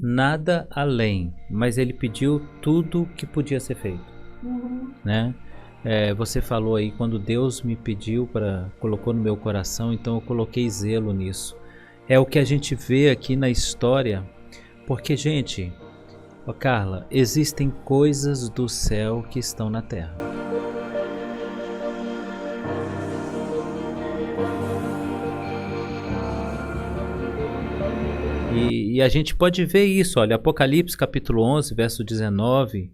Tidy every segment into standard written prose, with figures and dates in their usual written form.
nada além, mas ele pediu tudo que podia ser feito, né? Você falou aí, quando Deus me pediu, colocou no meu coração, então eu coloquei zelo nisso. É o que a gente vê aqui na história, porque, gente, Carla, existem coisas do céu que estão na terra. E a gente pode ver isso, olha, Apocalipse capítulo 11, verso 19,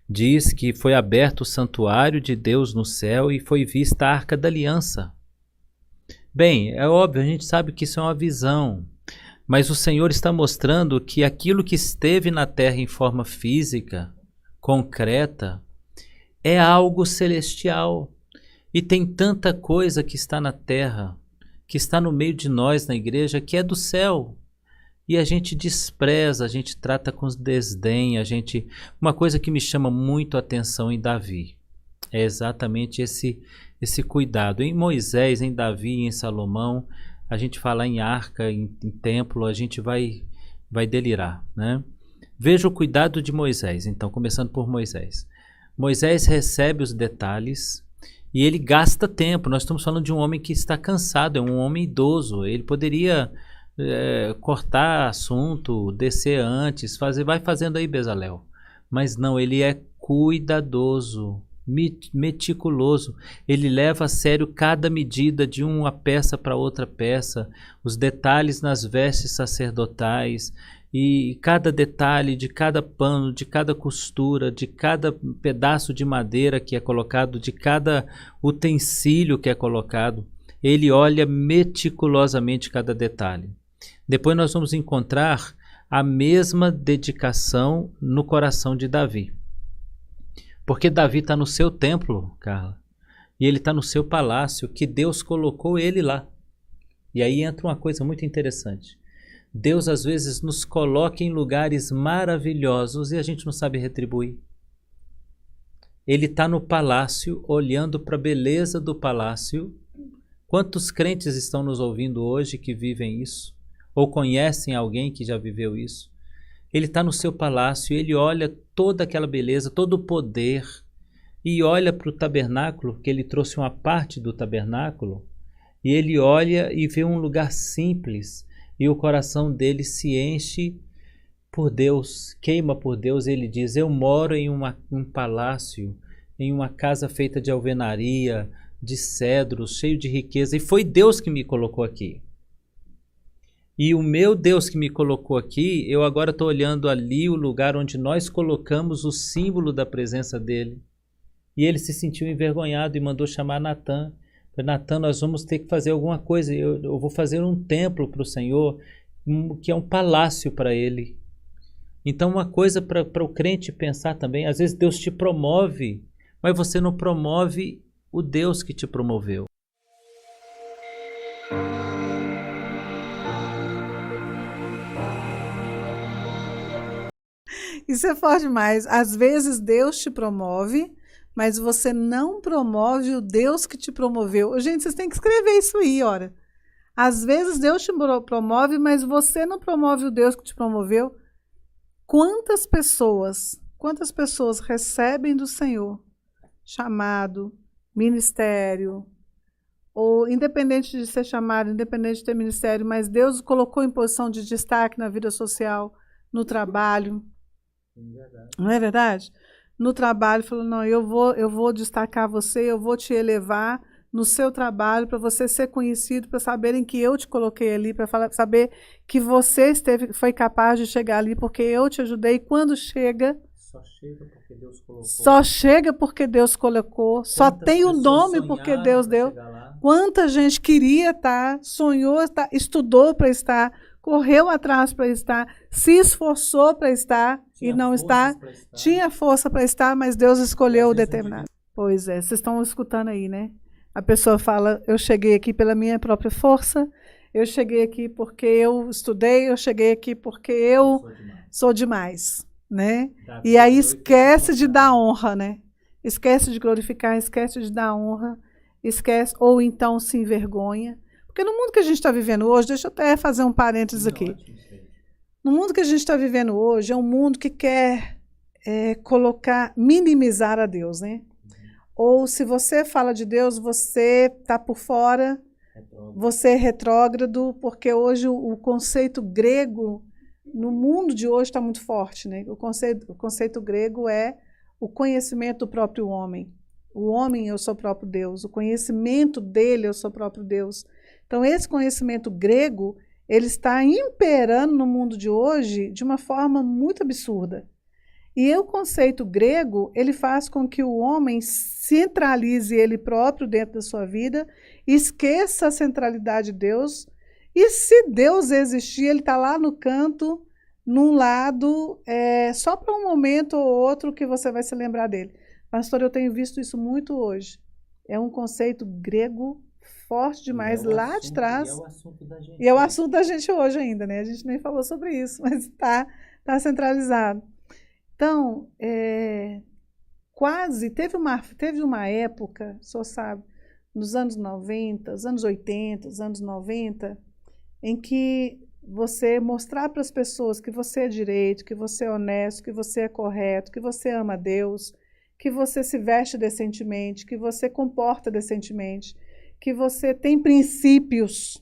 diz que foi aberto o santuário de Deus no céu e foi vista a Arca da Aliança. Bem, é óbvio, a gente sabe que isso é uma visão, mas o Senhor está mostrando que aquilo que esteve na terra em forma física, concreta, é algo celestial. E tem tanta coisa que está na terra, que está no meio de nós na igreja, que é do céu. E a gente despreza, a gente trata com desdém, Uma coisa que me chama muito a atenção em Davi é exatamente esse cuidado. Em Moisés, em Davi, em Salomão, a gente falar em arca, em templo, a gente vai delirar, né? Veja o cuidado de Moisés, então, começando por Moisés. Moisés recebe os detalhes e ele gasta tempo. Nós estamos falando de um homem que está cansado, é um homem idoso. Ele poderia cortar assunto, descer antes, vai fazendo aí, Bezalel. Mas não, ele é cuidadoso, meticuloso. Ele leva a sério cada medida de uma peça para outra peça, os detalhes nas vestes sacerdotais, e cada detalhe de cada pano, de cada costura, de cada pedaço de madeira que é colocado, de cada utensílio que é colocado. Ele olha meticulosamente cada detalhe. Depois nós vamos encontrar a mesma dedicação no coração de Davi. Porque Davi está no seu templo, Carla, e ele está no seu palácio, que Deus colocou ele lá. E aí entra uma coisa muito interessante. Deus às vezes nos coloca em lugares maravilhosos e a gente não sabe retribuir. Ele está no palácio, olhando para a beleza do palácio. Quantos crentes estão nos ouvindo hoje que vivem isso? Ou conhecem alguém que já viveu isso? Ele está no seu palácio, ele olha toda aquela beleza, todo o poder, e olha para o tabernáculo, que ele trouxe uma parte do tabernáculo, e ele olha e vê um lugar simples, e o coração dele se enche por Deus, queima por Deus. Ele diz: eu moro em um palácio, em uma casa feita de alvenaria, de cedros, cheio de riqueza, e foi Deus que me colocou aqui. E o meu Deus que me colocou aqui, eu agora estou olhando ali o lugar onde nós colocamos o símbolo da presença dele. E ele se sentiu envergonhado e mandou chamar Natã. Natã, nós vamos ter que fazer alguma coisa. Eu vou fazer um templo para o Senhor, que é um palácio para ele. Então, uma coisa para o crente pensar também, às vezes Deus te promove, mas você não promove o Deus que te promoveu. Isso é forte demais. Às vezes Deus te promove, mas você não promove o Deus que te promoveu. Gente, vocês têm que escrever isso aí, ora. Às vezes Deus te promove, mas você não promove o Deus que te promoveu. Quantas pessoas recebem do Senhor chamado, ministério, ou independente de ser chamado, independente de ter ministério, mas Deus colocou em posição de destaque na vida social, no trabalho. Não é verdade? No trabalho, falou: não, eu vou destacar você, eu vou te elevar no seu trabalho para você ser conhecido, para saberem que eu te coloquei ali, para saber que você foi capaz de chegar ali porque eu te ajudei. E quando chega, só chega porque Deus colocou. Só chega porque Deus colocou. Só tem o nome porque Deus deu. Quanta gente queria estar, sonhou estar, estudou para estar, correu atrás para estar, se esforçou para estar e não está, tinha força para estar, mas Deus escolheu o determinado. Pois é, vocês estão escutando aí, né? A pessoa fala: eu cheguei aqui pela minha própria força, eu cheguei aqui porque eu estudei, eu cheguei aqui porque eu sou demais, né? E aí esquece de dar honra, né? Esquece de glorificar, esquece de dar honra, esquece, ou então se envergonha. Porque no mundo que a gente está vivendo hoje, deixa eu até fazer um parênteses aqui. No mundo que a gente está vivendo hoje, é um mundo que quer minimizar a Deus, né? Ou se você fala de Deus, você está por fora, você é retrógrado, porque hoje o conceito grego, no mundo de hoje está muito forte, né? O conceito grego é o conhecimento do próprio homem. O homem é o seu próprio Deus, o conhecimento dele é o seu próprio Deus. Então, esse conhecimento grego, ele está imperando no mundo de hoje de uma forma muito absurda. E o conceito grego, ele faz com que o homem centralize ele próprio dentro da sua vida, esqueça a centralidade de Deus, e se Deus existir, ele está lá no canto, num lado, só para um momento ou outro que você vai se lembrar dele. Pastor, eu tenho visto isso muito hoje. É um conceito grego forte demais lá de trás. E é o assunto da gente. E é o assunto da gente hoje ainda, né? A gente nem falou sobre isso, mas está centralizado. Então, teve uma época, o senhor sabe, nos anos 90, os anos 80, os anos 90, em que você mostrar para as pessoas que você é direito, que você é honesto, que você é correto, que você ama Deus, que você se veste decentemente, que você comporta decentemente, que você tem princípios,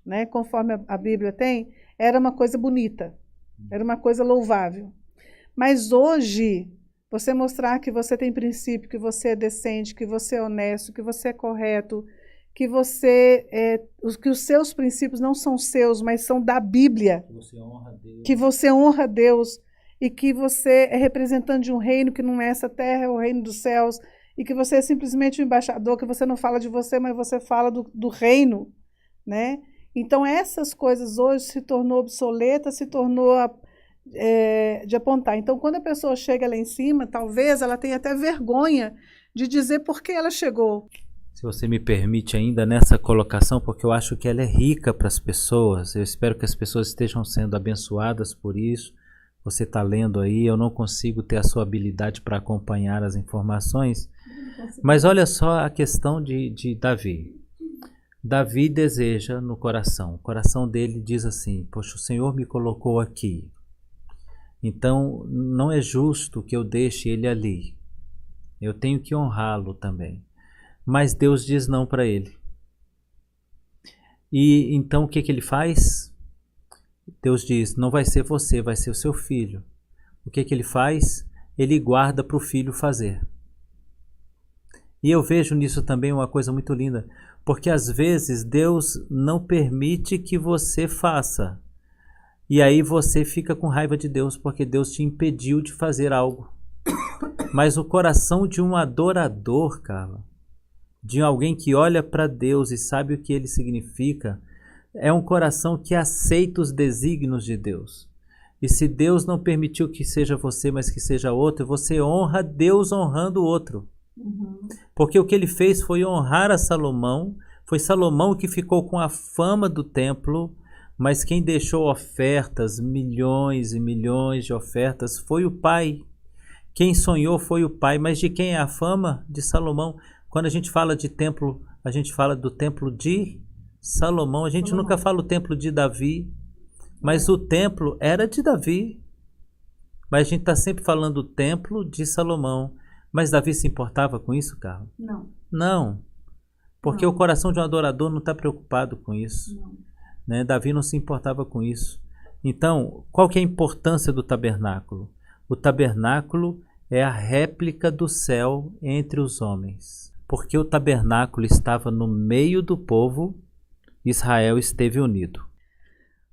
né, conforme a Bíblia tem, era uma coisa bonita, era uma coisa louvável. Mas hoje, você mostrar que você tem princípio, que você é decente, que você é honesto, que você é correto, que que os seus princípios não são seus, mas são da Bíblia. Que você honra a Deus. Que você honra a Deus e que você é representante de um reino que não é essa terra, é o reino dos céus, e que você é simplesmente um embaixador, que você não fala de você, mas você fala do reino, né? Então, essas coisas hoje se tornou obsoleta, se tornou de apontar. Então, quando a pessoa chega lá em cima, talvez ela tenha até vergonha de dizer por que ela chegou. Se você me permite ainda nessa colocação, porque eu acho que ela é rica para as pessoas, eu espero que as pessoas estejam sendo abençoadas por isso. Você está lendo aí, eu não consigo ter a sua habilidade para acompanhar as informações, mas olha só a questão de Davi. Davi deseja no coração, o coração dele diz assim, poxa, o Senhor me colocou aqui, então não é justo que eu deixe ele ali, eu tenho que honrá-lo também. Mas Deus diz não para ele. E então o que ele faz? Deus diz, não vai ser você, vai ser o seu filho. O que ele faz? Ele guarda para o filho fazer. E eu vejo nisso também uma coisa muito linda, porque às vezes Deus não permite que você faça. E aí você fica com raiva de Deus, porque Deus te impediu de fazer algo. Mas o coração de um adorador, Carla, de alguém que olha para Deus e sabe o que ele significa, é um coração que aceita os desígnios de Deus. E se Deus não permitiu que seja você, mas que seja outro, você honra Deus honrando o outro. Uhum. Porque o que ele fez foi honrar a Salomão, foi Salomão que ficou com a fama do templo, mas quem deixou ofertas, milhões e milhões de ofertas, foi o pai. Quem sonhou foi o pai, mas de quem é a fama? De Salomão. Quando a gente fala de templo, a gente fala do templo de Salomão. A gente nunca fala o templo de Davi, mas o templo era de Davi. Mas a gente está sempre falando do templo de Salomão. Mas Davi se importava com isso, Carla? Não. Não. Porque o coração de um adorador não está preocupado com isso. Não. Né? Davi não se importava com isso. Então, qual que é a importância do tabernáculo? O tabernáculo é a réplica do céu entre os homens. Porque o tabernáculo estava no meio do povo, Israel esteve unido.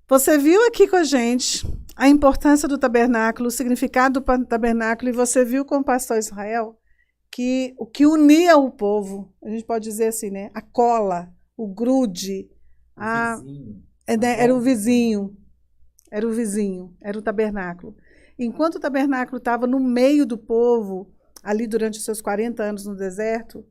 Você viu aqui com a gente a importância do tabernáculo, o significado do tabernáculo, e você viu com o pastor Israel que o que unia o povo, a gente pode dizer assim, né? A cola, o grude, era o vizinho, era o tabernáculo. Enquanto o tabernáculo estava no meio do povo, ali durante os seus 40 anos no deserto,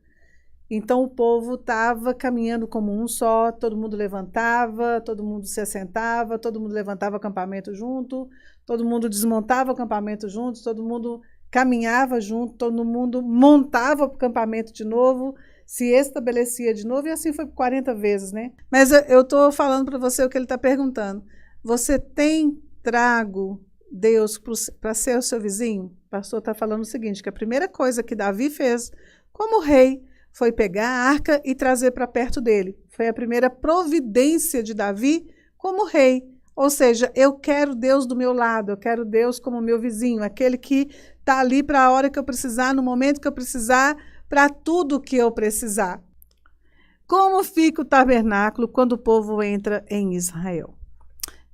então o povo estava caminhando como um só, todo mundo levantava, todo mundo se assentava, todo mundo levantava o acampamento junto, todo mundo desmontava o acampamento junto, todo mundo caminhava junto, todo mundo montava o acampamento de novo, se estabelecia de novo, e assim foi por 40 vezes, né? Mas eu estou falando para você o que ele está perguntando. Você tem trago Deus para ser o seu vizinho? O pastor está falando o seguinte, que a primeira coisa que Davi fez como rei foi pegar a arca e trazer para perto dele. Foi a primeira providência de Davi como rei. Ou seja, eu quero Deus do meu lado, eu quero Deus como meu vizinho, aquele que está ali para a hora que eu precisar, no momento que eu precisar, para tudo que eu precisar. Como fica o tabernáculo quando o povo entra em Israel?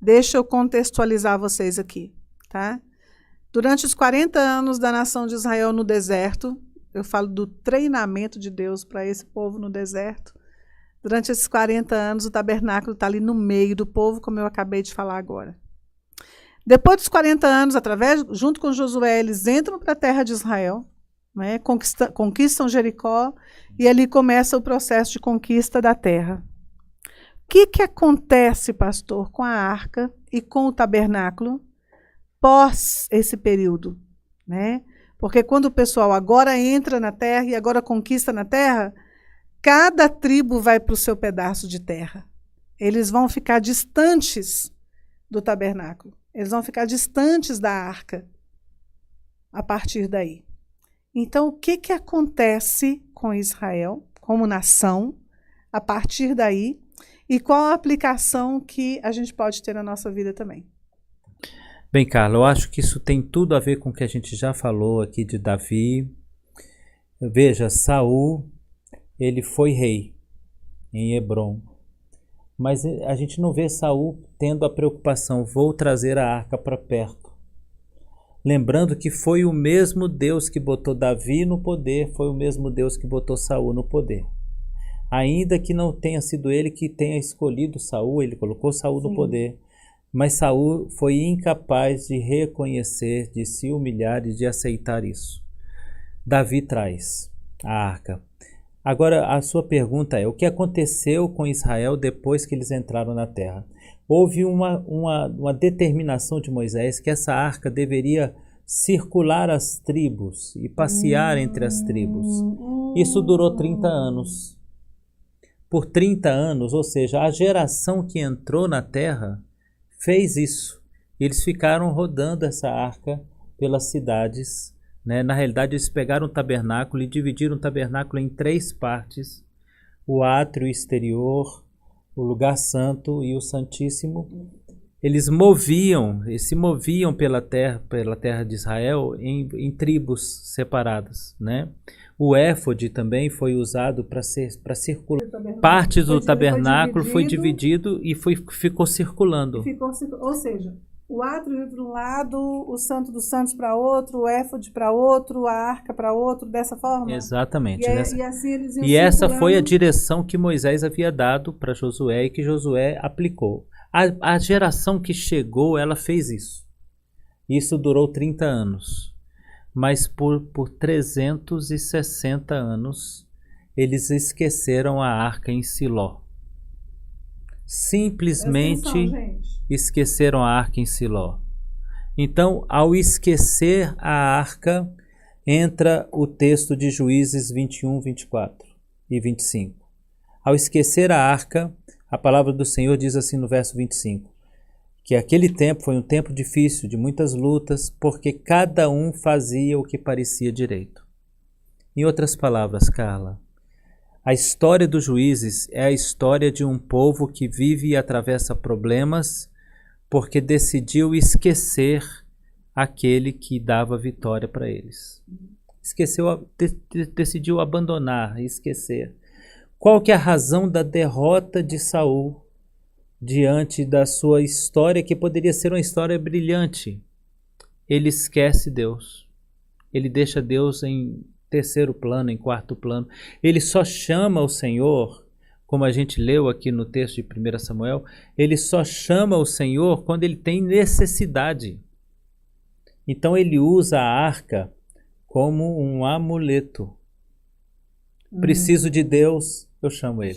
Deixa eu contextualizar vocês aqui, tá? Durante os 40 anos da nação de Israel no deserto, eu falo do treinamento de Deus para esse povo no deserto. Durante esses 40 anos, o tabernáculo está ali no meio do povo, como eu acabei de falar agora. Depois dos 40 anos, junto com Josué, eles entram para a terra de Israel, né, conquistam Jericó, e ali começa o processo de conquista da terra. O que acontece, pastor, com a arca e com o tabernáculo pós esse período, né? Porque quando o pessoal agora entra na terra e agora conquista na terra, cada tribo vai para o seu pedaço de terra. Eles vão ficar distantes do tabernáculo. Eles vão ficar distantes da arca a partir daí. Então, o que acontece com Israel como nação a partir daí e qual a aplicação que a gente pode ter na nossa vida também? Bem, Carla, eu acho que isso tem tudo a ver com o que a gente já falou aqui de Davi. Veja, Saul, ele foi rei em Hebrom, mas a gente não vê Saul tendo a preocupação, vou trazer a arca para perto. Lembrando que foi o mesmo Deus que botou Davi no poder, foi o mesmo Deus que botou Saul no poder. Ainda que não tenha sido ele que tenha escolhido Saul, ele colocou Saul no poder, mas Saul foi incapaz de reconhecer, de se humilhar e de aceitar isso. Davi traz a arca. Agora, a sua pergunta é, o que aconteceu com Israel depois que eles entraram na terra? Houve uma determinação de Moisés que essa arca deveria circular as tribos e passear entre as tribos. Isso durou 30 anos. Por 30 anos, ou seja, a geração que entrou na terra fez isso. Eles ficaram rodando essa arca pelas cidades, né? Na realidade, eles pegaram o tabernáculo e dividiram o tabernáculo em 3 partes. O átrio exterior, o lugar santo e o santíssimo. Eles se moviam pela terra de Israel em tribos separadas, né? O éfode também foi usado para circular. Parte do tabernáculo foi dividido e ficou circulando. Ou seja, o átrio para um lado, o santo dos santos para outro, o éfode para outro, a arca para outro, dessa forma? Exatamente. E assim eles iam circulando. Essa foi a direção que Moisés havia dado para Josué e que Josué aplicou. A geração que chegou, ela fez isso. Isso durou 30 anos. Mas por 360 anos, eles esqueceram a arca em Siló. Simplesmente esqueceram a arca em Siló. Então, ao esquecer a arca, entra o texto de Juízes 21, 24 e 25. Ao esquecer a arca, a palavra do Senhor diz assim no verso 25, que aquele tempo foi um tempo difícil, de muitas lutas, porque cada um fazia o que parecia direito. Em outras palavras, Carla, a história dos Juízes é a história de um povo que vive e atravessa problemas porque decidiu esquecer aquele que dava vitória para eles. Decidiu abandonar, esquecer. Qual que é a razão da derrota de Saul diante da sua história, que poderia ser uma história brilhante? Ele esquece Deus. Ele deixa Deus em terceiro plano, em quarto plano. Ele só chama o Senhor, como a gente leu aqui no texto de 1 Samuel, ele só chama o Senhor quando ele tem necessidade. Então ele usa a arca como um amuleto. Preciso de Deus, eu chamo ele.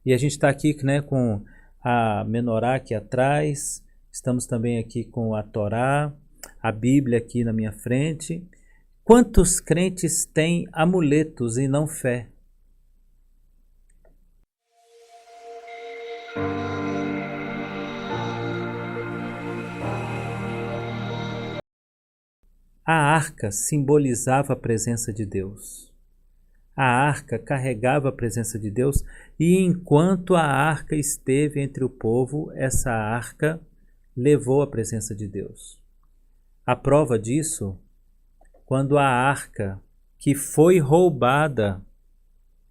E a gente está aqui, né, com a menorá aqui atrás, estamos também aqui com a Torá, a Bíblia aqui na minha frente. Quantos crentes têm amuletos e não fé? A arca simbolizava a presença de Deus. A arca carregava a presença de Deus, e enquanto a arca esteve entre o povo, essa arca levou a presença de Deus. A prova disso, quando a arca, que foi roubada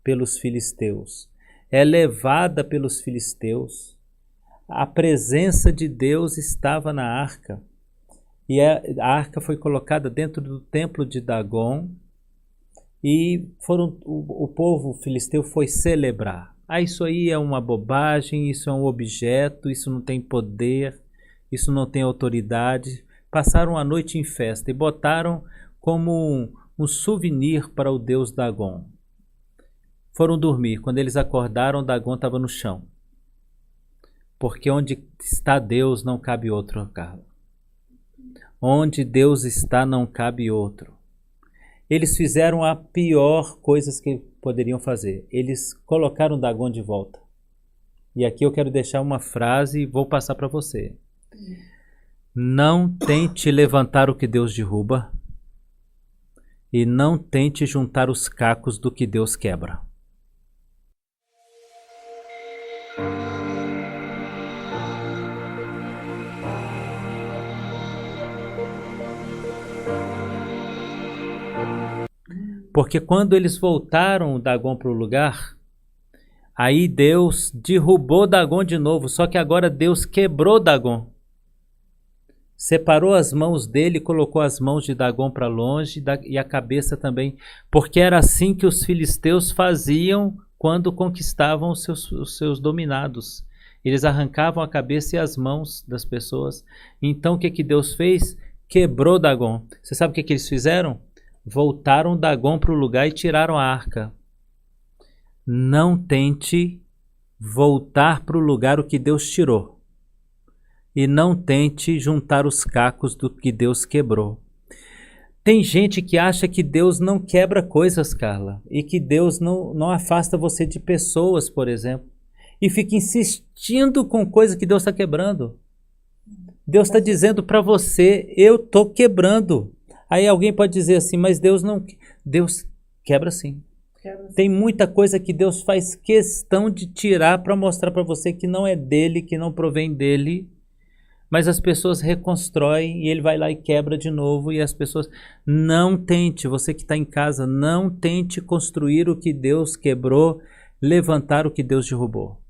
pelos filisteus, é levada pelos filisteus, a presença de Deus estava na arca. E a arca foi colocada dentro do templo de Dagon, e o povo filisteu foi celebrar. Isso aí é uma bobagem, isso é um objeto, isso não tem poder, isso não tem autoridade. Passaram a noite em festa e botaram como um souvenir para o deus Dagon. Foram dormir. Quando eles acordaram, Dagon estava no chão. Porque onde está Deus não cabe outro, Carla. Onde Deus está não cabe outro. Eles fizeram a pior coisa que poderiam fazer. Eles colocaram Dagon de volta. E aqui eu quero deixar uma frase e vou passar para você. Não tente levantar o que Deus derruba, e não tente juntar os cacos do que Deus quebra. Porque quando eles voltaram Dagon para o lugar, aí Deus derrubou Dagon de novo, só que agora Deus quebrou Dagon. Separou as mãos dele, colocou as mãos de Dagon para longe e a cabeça também, porque era assim que os filisteus faziam quando conquistavam os seus dominados. Eles arrancavam a cabeça e as mãos das pessoas. Então o que Deus fez? Quebrou Dagon. Você sabe o que eles fizeram? Voltaram Dagon para o lugar e tiraram a arca. Não tente voltar para o lugar o que Deus tirou. E não tente juntar os cacos do que Deus quebrou. Tem gente que acha que Deus não quebra coisas, Carla, e que Deus não afasta você de pessoas, por exemplo, e fica insistindo com coisas que Deus está quebrando. Deus está dizendo para você, eu estou quebrando. Aí alguém pode dizer assim, mas Deus não... Deus quebra sim. Tem muita coisa que Deus faz questão de tirar para mostrar para você que não é dele, que não provém dele. Mas as pessoas reconstroem e ele vai lá e quebra de novo. E as pessoas... Não tente, você que está em casa, não tente construir o que Deus quebrou, levantar o que Deus derrubou.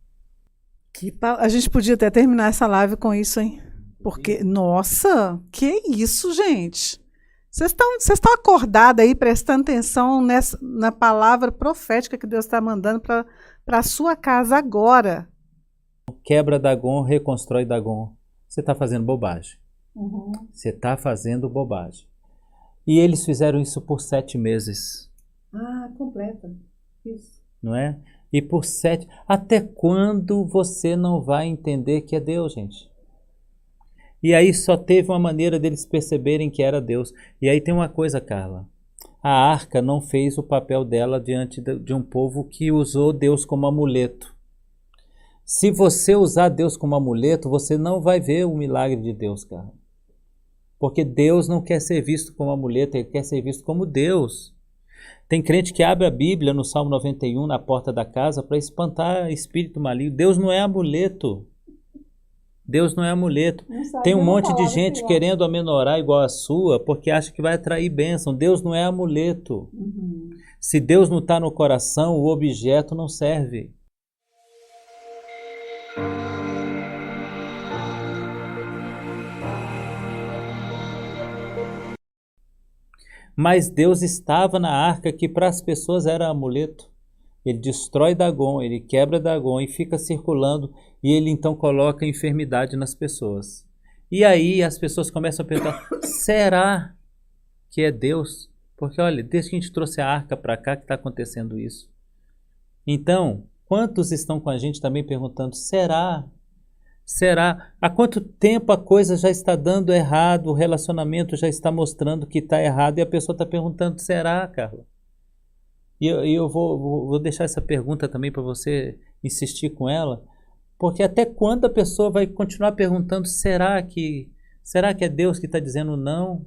A gente podia até terminar essa live com isso, hein? Porque, nossa, que isso, gente? Vocês estão acordados aí, prestando atenção na palavra profética que Deus está mandando para a sua casa agora. Quebra Dagon, reconstrói Dagon. Você está fazendo bobagem. Você está fazendo bobagem. E eles fizeram isso por 7 meses. Ah, completa. Isso. Não é? E por 7... Até quando você não vai entender que é Deus, gente? E aí só teve uma maneira deles perceberem que era Deus. E aí tem uma coisa, Carla. A arca não fez o papel dela diante de um povo que usou Deus como amuleto. Se você usar Deus como amuleto, você não vai ver o milagre de Deus, Carla. Porque Deus não quer ser visto como amuleto, Ele quer ser visto como Deus. Tem crente que abre a Bíblia no Salmo 91, na porta da casa, para espantar espírito maligno. Deus não é amuleto. Deus não é amuleto. Tem um monte de gente querendo amenorar igual a sua porque acha que vai atrair bênção. Deus não é amuleto. Se Deus não está no coração, o objeto não serve. Mas Deus estava na arca que para as pessoas era amuleto. Ele destrói Dagon, ele quebra Dagon e fica circulando, e ele então coloca enfermidade nas pessoas. E aí as pessoas começam a perguntar, será que é Deus? Porque olha, desde que a gente trouxe a arca para cá que está acontecendo isso. Então, quantos estão com a gente também perguntando, será? Será? Há quanto tempo a coisa já está dando errado, o relacionamento já está mostrando que está errado, e a pessoa está perguntando, será, Carla? E eu vou deixar essa pergunta também para você insistir com ela, porque até quando a pessoa vai continuar perguntando, será que é Deus que está dizendo não?